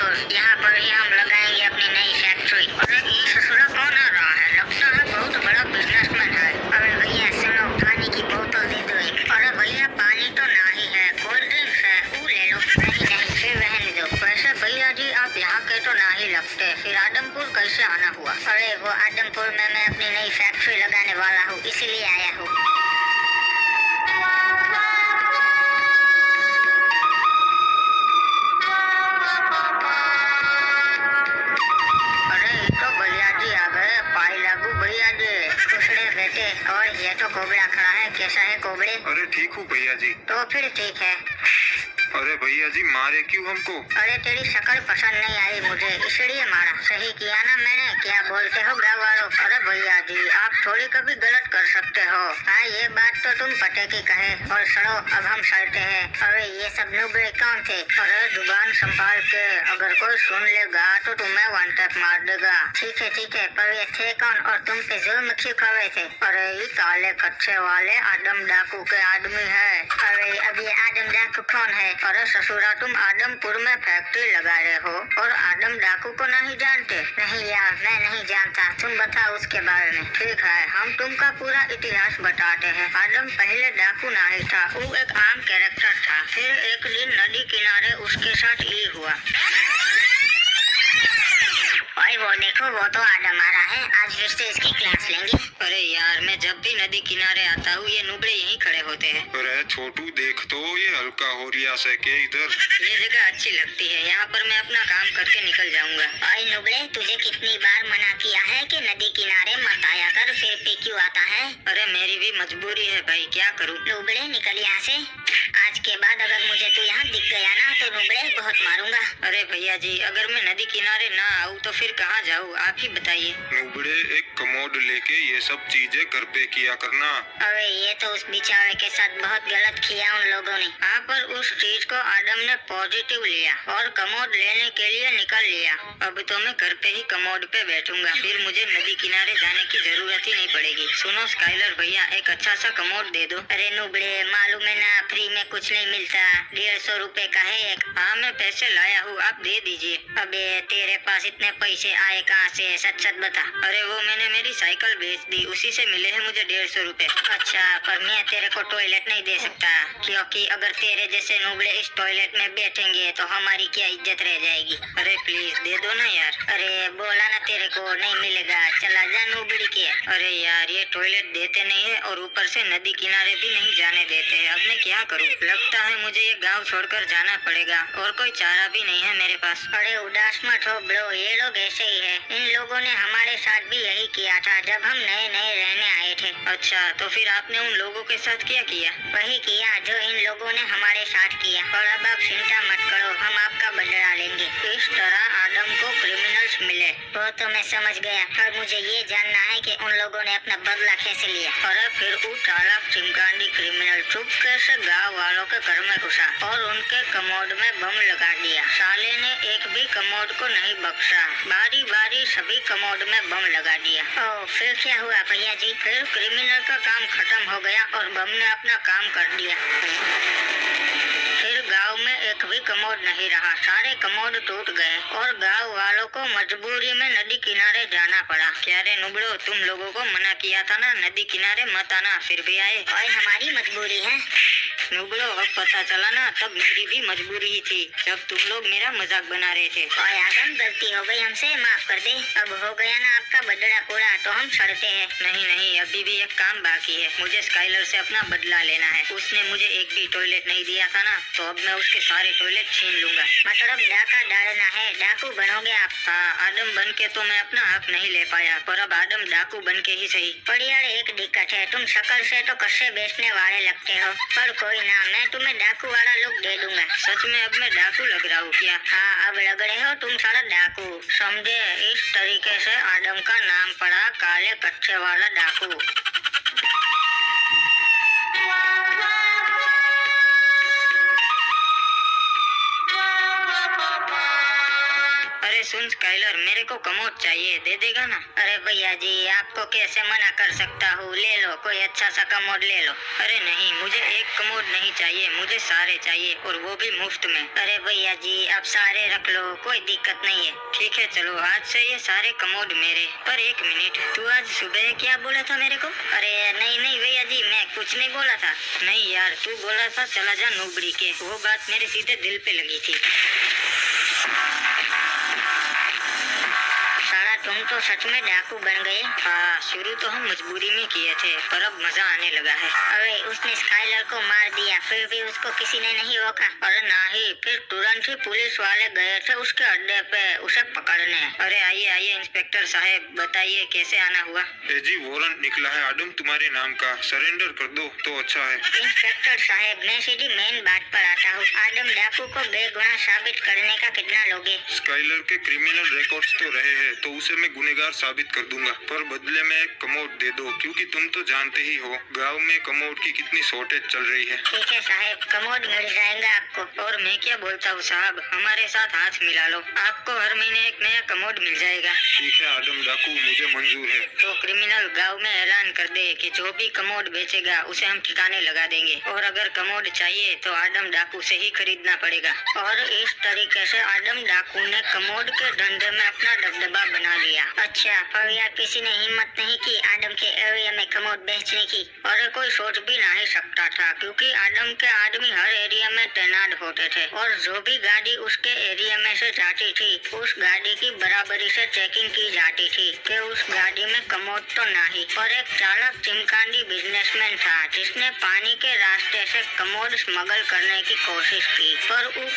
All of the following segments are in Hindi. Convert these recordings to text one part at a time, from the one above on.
हजूर, यहाँ पर ही हम लगाएंगे अपनी नई फैक्ट्री। अरे ये ससुरा कौन आ रहा है? लगता है बहुत बड़ा बिजनेसमैन है। अरे भैया सुनो, पानी की बोतल दे दो एक। अरे भैया पानी तो नहीं है, कोल्ड ड्रिंक्स है, वो ले लो। नहीं नहीं, फिर रहने दो। वैसे भैया जी आप यहाँ के तो नहीं लगते, फिर आदमपुर कैसे आना हुआ? अरे वो आदमपुर में मैं अपनी नई फैक्ट्री लगाने वाला हूँ, इसलिए आया हूँ। और ये तो कोबरा खड़ा है। कैसा है कोबरे? अरे ठीक हूँ भैया जी। तो फिर ठीक है। अरे भैया जी मारे क्यों हमको? अरे तेरी शक्ल पसंद नहीं आई मुझे, इसलिए मारा। सही किया ना मैंने? क्या बोलते हो गाँव वालों? अरे भैया जी आप थोड़ी कभी गलत कर सकते हो। हाँ ये बात तो तुम पते की कहे। और सड़ो अब हम सड़ते हैं। अरे ये सब नुबड़े कौन थे? अरे जुबान संभाल के, अगर कोई सुन लेगा तो तुम्हें वन टैप मार देगा। ठीक है, पर ये थे कौन और तुम पे जुल्म क्यों कर रहे थे? अरे ये काले कच्चे वाले आदम डाकू के आदमी है। अरे अब ये आदम डाकू कौन है? अरे ससुरा तुम आदमपुर में फैक्ट्री लगा रहे हो और आदम डाकू को नहीं जानते? नहीं यार मैं नहीं जानता, तुम बताओ उसके बारे में। ठीक है हम तुमका पूरा इतिहास बताते हैं। आदम पहले डाकू नहीं था, वो एक आम कैरेक्टर था। फिर एक दिन नदी किनारे उसके साथ ये हुआ। भाई वो देखो, वो तो आदम आ रहा है। आज फिर से इसकी क्लास लेंगे। अरे यार मैं जब भी नदी किनारे आता हूँ ये नुबड़े यहीं खड़े होते हैं। अरे छोटू देख तो ये हल्का हो रिया से के इधर। ये जगह अच्छी लगती है, यहाँ पर मैं अपना काम करके निकल जाऊंगा। भाई नुबड़े तुझे कितनी बार मना किया है कि नदी किनारे मत आया कर, फिर पे क्यों आता है? अरे मेरी भी मजबूरी है भाई, क्या करूँ। नुबड़े निकल यहाँ से। आज के बाद अगर मुझे तू यहाँ दिख गया ना तो नुबड़े बहुत मारूंगा। अरे भैया जी अगर मैं नदी किनारे ना आऊँ तो फिर कहाँ जाऊँ, आप ही बताइए। नुबड़े एक कमोड लेके ये सब चीजें घर पे किया करना। अरे ये तो उस बेचारे के साथ बहुत गलत किया उन लोगों ने। हाँ पर उस चीज को आदम ने पॉजिटिव लिया और कमोड लेने के लिए निकल लिया। अब तो मैं घर पे ही कमोड पे बैठूंगा, फिर मुझे नदी किनारे जाने की जरूरत ही नहीं पड़ेगी। सुनो स्काइलर भैया एक अच्छा सा कमोड दे दो। अरे नुबड़े मालूम है ना फ्री में कुछ नहीं मिलता, 150 रुपए का है एक। हाँ मैं पैसे लाया हूँ, आप दे दीजिए। अबे तेरे पास इतने पैसे आए कहाँ से? सच सच बता। अरे वो मैंने मेरी साइकिल बेच दी, उसी से मिले हैं मुझे 150 रुपए। अच्छा पर मैं तेरे को टॉयलेट नहीं दे सकता, क्योंकि अगर तेरे जैसे नुबड़े इस टॉयलेट में बैठेंगे तो हमारी क्या इज्जत रह जाएगी। अरे प्लीज दे दो ना यार। अरे बोला ना तेरे को नहीं मिलेगा, चला जा नुबड़ी के। अरे यार ये टॉयलेट देते नहीं है और ऊपर से नदी किनारे भी नहीं जाने देते हैं। अब मैं क्या करूँ? लगता है मुझे ये गाँव छोड़कर जाना पड़ेगा और कोई चारा भी नहीं है मेरे पास। अरे उदास मत हो ब्रो, ये लोग ऐसे ही है। इन लोगों ने हमारे साथ भी यही किया था जब हम नए नए रहने आए थे। अच्छा तो फिर आपने उन लोगों के साथ क्या किया? वही किया जो इन लोगों ने हमारे साथ किया। और अब आप चिंता मत करो, हम आपका बदला लेंगे। इस तरह आदम को क्रिमिनल्स मिले। वो तो मैं समझ गया, पर मुझे ये जानना है कि उन लोगों ने अपना बदला कैसे लिया। और फिर वो चालाक चिमकांडी क्रिमिनल चुपके से गाँव वालों के घर में घुसा और उनके कमोड में बम लगा दिया। साले ने एक भी कमोड को नहीं बख्शा, बारी बारी सभी कमोड में बम लगा दिया। ओह फिर क्या हुआ भैया जी? फिर क्रिमिनल का काम खत्म हो गया और बम ने अपना काम कर दिया। फिर गांव में एक भी कमोड नहीं रहा, सारे कमोड टूट गए और गांव वालों को मजबूरी में नदी किनारे जाना पड़ा। क्या रे नुबड़ो तुम लोगों को मना किया था ना नदी किनारे मत आना, फिर भी आए। और हमारी मजबूरी है नुबड़ो, अब पता चला ना तब मेरी भी मजबूरी ही थी जब तुम लोग मेरा मजाक बना रहे थे। और आदम गलती हो गई हमसे, माफ कर दे। अब हो गया ना आपका बदला पूरा, तो हम सड़ते हैं। नहीं अभी भी एक काम बाकी है, मुझे स्काइलर से अपना बदला लेना है। उसने मुझे एक भी टॉयलेट नहीं दिया था ना, तो अब मैं उसके सारे टॉयलेट छीन लूंगा। मतलब डाका डालना है, डाकू बनोगे आप? हाँ आदम बन के तो मैं अपना हक नहीं ले पाया, पर अब आदम डाकू बन के ही सही। पर यार एक दिक्कत है, तुम शक्ल से तो कस्से बेचने वाले लगते हो, पर कोई ना मैं तुम्हें डाकू वाला लुक दे दूंगा। सच में अब मैं डाकू लग रहा हूँ क्या? हाँ अब लग रहे हो तुम सारा डाकू, समझे? इस तरीके से आदम का नाम पड़ा काले कच्चे वाला डाकू। अरे सुन स्काइलर, मेरे को कमोड चाहिए, दे देगा ना? अरे भैया जी, आपको कैसे मना कर सकता हूँ, ले लो, कोई अच्छा सा कमोड ले लो। अरे नहीं, मुझे एक कमोड नहीं चाहिए, मुझे सारे चाहिए, और वो भी मुफ्त में। अरे भैया जी, आप सारे रख लो, कोई दिक्कत नहीं है। ठीक है चलो, आज से ये सारे कमोड मेरे। पर एक मिनट, तू आज सुबह क्या बोला था मेरे को? अरे नहीं नहीं भैया जी, मैं कुछ नहीं बोला था। नहीं यार, तू बोला था चला जा नूबड़ी के, वो बात मेरे सीधे दिल पे लगी थी। साला तुम तो सच में डाकू बन गए। हाँ, शुरू तो हम मजबूरी में किए थे, पर अब मजा आने लगा है। अरे उसने स्काइलर को मार दिया, फिर भी उसको किसी ने नहीं रोका? अरे नहीं, फिर तुरंत ही पुलिस वाले गए थे उसके अड्डे पे उसे पकड़ने। अरे आइए आइए इंस्पेक्टर साहब, बताइए कैसे आना हुआ? जी वारंट निकला है आडम तुम्हारे नाम का, सरेंडर कर दो तो अच्छा है। इंस्पेक्टर साहब, मैं सीधी मेन बात पर आता हूँ। आदम डाकू को बेगुनाह साबित करने का कितना लोगे? स्काइलर के क्रिमिनल रिकॉर्ड्स तो रहे हैं, तो उसे मैं गुनहगार साबित कर दूंगा, पर बदले में एक कमोड दे दो, क्योंकि तुम तो जानते ही हो गांव में कमोड की कितनी शॉर्टेज चल रही है। ठीक है साहब, कमोड मिल जाएगा आपको। और मैं क्या बोलता हूँ साहब, हमारे साथ हाथ मिला लो, आपको हर महीने एक नया कमोड मिल जाएगा। ठीक है आडम डाकू, मुझे मंजूर है। तो क्रिमिनल गांव में ऐलान कर दे कि जो भी कमोड बेचेगा उसे हम ठिकाने लगा देंगे, और अगर कमोड चाहिए तो आदम डाकू से ही खरीदना पड़ेगा। और इस तरीके से आदम डाकू ने कमोड के धंधे में अपना दबदबा बना लिया। अच्छा, पर यार किसी ने हिम्मत नहीं की आदम के एरिया में कमोड बेचने की? और कोई सोच भी नहीं सकता था, क्योंकि आदम के आदमी हर एरिया में तैनात होते थे, और जो भी गाड़ी उसके एरिया में से जाती थी उस गाड़ी की बराबरी से चेकिंग की जाती थी कि उस गाड़ी में कमोड तो नहीं। और एक चालाक चिमकांडी बिजनेसमैन था जिसने पानी के रास्ते से कमोड स्मगल करने की कोशिश की, पर वो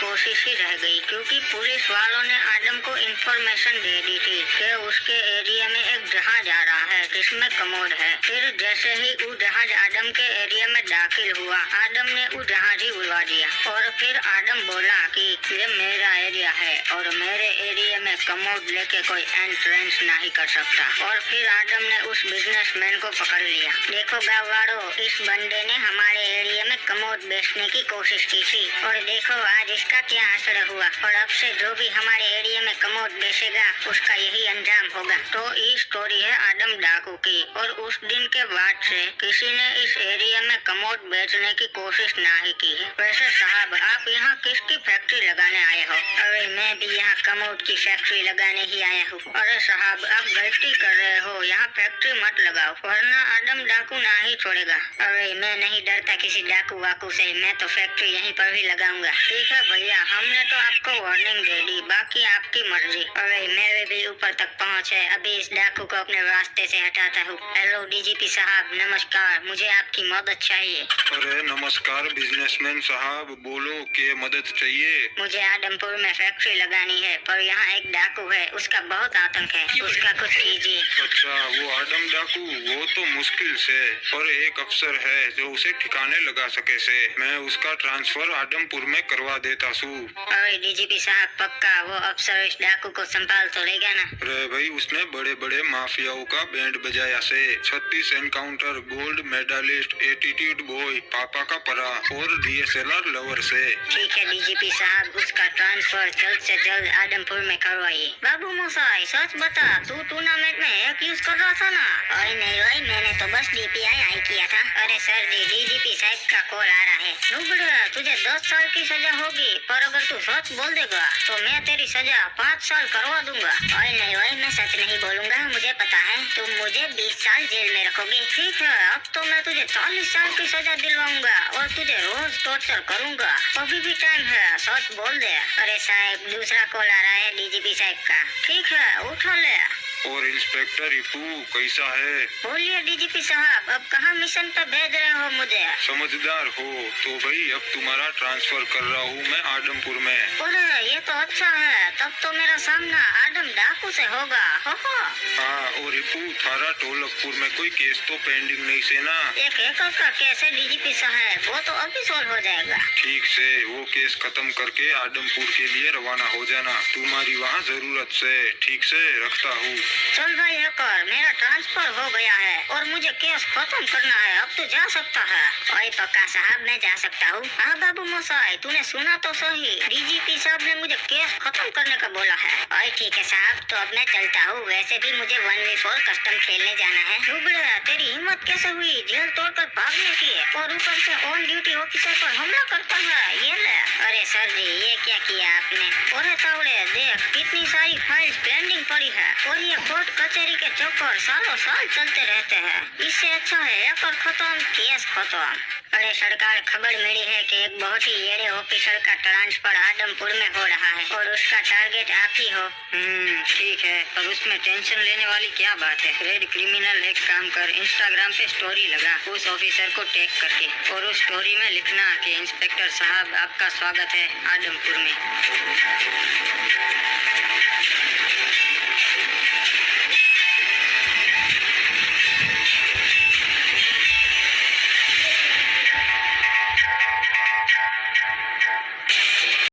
कोशिश ही रह गई, क्योंकि पुलिस वालों ने आदम को इंफॉर्मेशन दे दी थी कि उसके एरिया में एक जहाज आ रहा है जिसमें कमोड है। फिर जैसे ही वो जहाज आदम के एरिया में दाखिल हुआ, आदम ने वो जहाज ही उड़वा दिया। और फिर आदम बोला कि ये मेरा एरिया है और मेरे एरिया में कमोड लेके कोई एंट्रेंस नहीं कर सकता। और फिर आदम ने उस बिजनेसमैन को पकड़ लिया। देखो गाँव वालों, इस बंदे ने हमारे एरिया में कमोड बेचने की कोशिश की थी, और देखो आज इसका क्या असर हुआ। और अब से जो भी हमारे एरिया में कमोड बेचेगा उसका यही अंजाम होगा। तो ये स्टोरी है आदम डाकू की, और उस दिन के बाद से किसी ने इस एरिया में कमोड बेचने की कोशिश नहीं की है। वैसे साहब, आप यहाँ किसकी फैक्ट्री लगाने आए हो? अरे मैं भी यहाँ कमोड की फैक्ट्री लगाने ही आया हूँ। अरे साहब, आप गलती कर रहे हो, यहाँ फैक्ट्री मत लगाओ, वरना आदम डाकू नहीं छोड़ेगा। अरे मैं नहीं डरता किसी डाकू वाकू से, मैं तो फैक्ट्री यहीं पर ही लगाऊंगा। ठीक है भैया, हमने तो आपको वार्निंग दे दी, बाकी आपकी मर्जी। अरे मेरे भी ऊपर तक पहुँच है, अभी इस डाकू को अपने रास्ते से हटाता हूँ। हेलो डीजीपी साहब, नमस्कार, मुझे आपकी मदद चाहिए। अरे नमस्कार बिजनेसमैन साहब, बोलो क्या मदद चाहिए? मुझे आदमपुर में फैक्ट्री लगानी है, पर यहाँ एक डाकू है, उसका बहुत आतंक है, उसका कुछ कीजिए। अच्छा, वो आदम डाकू, वो तो मुश्किल से, पर एक अफसर है जो उसे ठिकाने लगा सके से, मैं उसका ट्रांसफर आदमपुर में करवा देता हूँ। अरे डीजीपी साहब, पक्का वो अफसर इस डाकू को संभाल तो लेगा ना? अरे भाई, उसने बड़े बड़े माफियाओं का बैंड बजाया से, 36 encounter, gold medallist, attitude boy, पापा का परा और डीएसएलआर लवर से। ठीक है डीजीपी साहब, उसका ट्रांसफर जल्द से जल्द आदमपुर में करवाइए। बाबू मोसाई, सच बता, तू टूर्नामेंट में हैक यूज कर रहा था ना? अरे नहीं भाई, मैंने तो बस डीपीआई आई किया था। अरे सर जी, डीजीपी साहब का कॉल आ रहा है। नुबड़ा, तुझे 10 साल की सजा होगी, पर अगर तू सच बोल देगा तो मैं तेरी सजा 5 साल करवा दूंगा। अरे नहीं भाई, मैं सच नहीं बोलूंगा, मुझे पता है तुम मुझे 20 साल जेल में रखोगे। ठीक है, अब तो मैं तुझे 40 साल की सजा दिलवाऊंगा और तुझे रोज टॉर्चर करूंगा। अभी भी टाइम है, सच बोल दे। अरे साहब, दूसरा कॉल आ रहा है डीजीपी साहब का। ठीक है, उठा ले। और इंस्पेक्टर रिपू कैसा है? बोलिए डीजीपी साहब, अब कहाँ मिशन पे भेज रहे हो मुझे? समझदार हो तो भाई, अब तुम्हारा ट्रांसफर कर रहा हूँ मैं आदमपुर में। अरे ये तो अच्छा है, तब तो मेरा सामना आदम डाकू से होगा। हो। हाँ, और रिपू, थारा टोलकपुर में कोई केस तो पेंडिंग नहीं से ना? एक एकड़ का केस है डीजीपी साहब, वो तो अभी सोल्व हो जाएगा। ठीक से वो केस खत्म करके आदमपुर के लिए रवाना हो जाना, तुम्हारी वहाँ जरूरत से। ठीक से, रखता हूँ। चल भाई हैकर, मेरा ट्रांसफर हो गया है और मुझे केस खत्म करना है, अब तू जा सकता है। ओए पक्का साहब, मैं जा सकता हूँ? हाँ बाबू मोसाई, तूने सुना तो सही, डीजीपी साहब ने मुझे केस खत्म करने का बोला है। और ठीक है साहब, तो अब मैं चलता हूँ। वैसे भी मुझे 1v4 कस्टम खेलने जाना है। रुबड़ा, तेरी हिम्मत कैसे हुई जेल तोड़कर भागने की है, और ऊपर से ऑन ड्यूटी ऑफिसर पर हमला करता है। ये ले। अरे सर जी, ये क्या किया आपने? अरे तावड़े, देख कितनी सारी फाइल्स पेंडिंग पड़ी है, और ये कोर्ट कचहरी के चक्कर सालों साल चलते रहते हैं। इससे अच्छा है एक खत्म केस खत्म। अरे सरकार, खबर मिली है कि एक बहुत ही येड़े ऑफिसर का ट्रांसफर आदमपुर में हो रहा है, और उसका टारगेट आप ही हो। ठीक है, पर उसमें टेंशन लेने वाली क्या बात है? रेड क्रिमिनल, एक काम कर, इंस्टाग्राम पे स्टोरी लगा उस ऑफिसर को टैग करके, और उस स्टोरी में लिखना कि इंस्पेक्टर साहब, आपका स्वागत है आदमपुर में।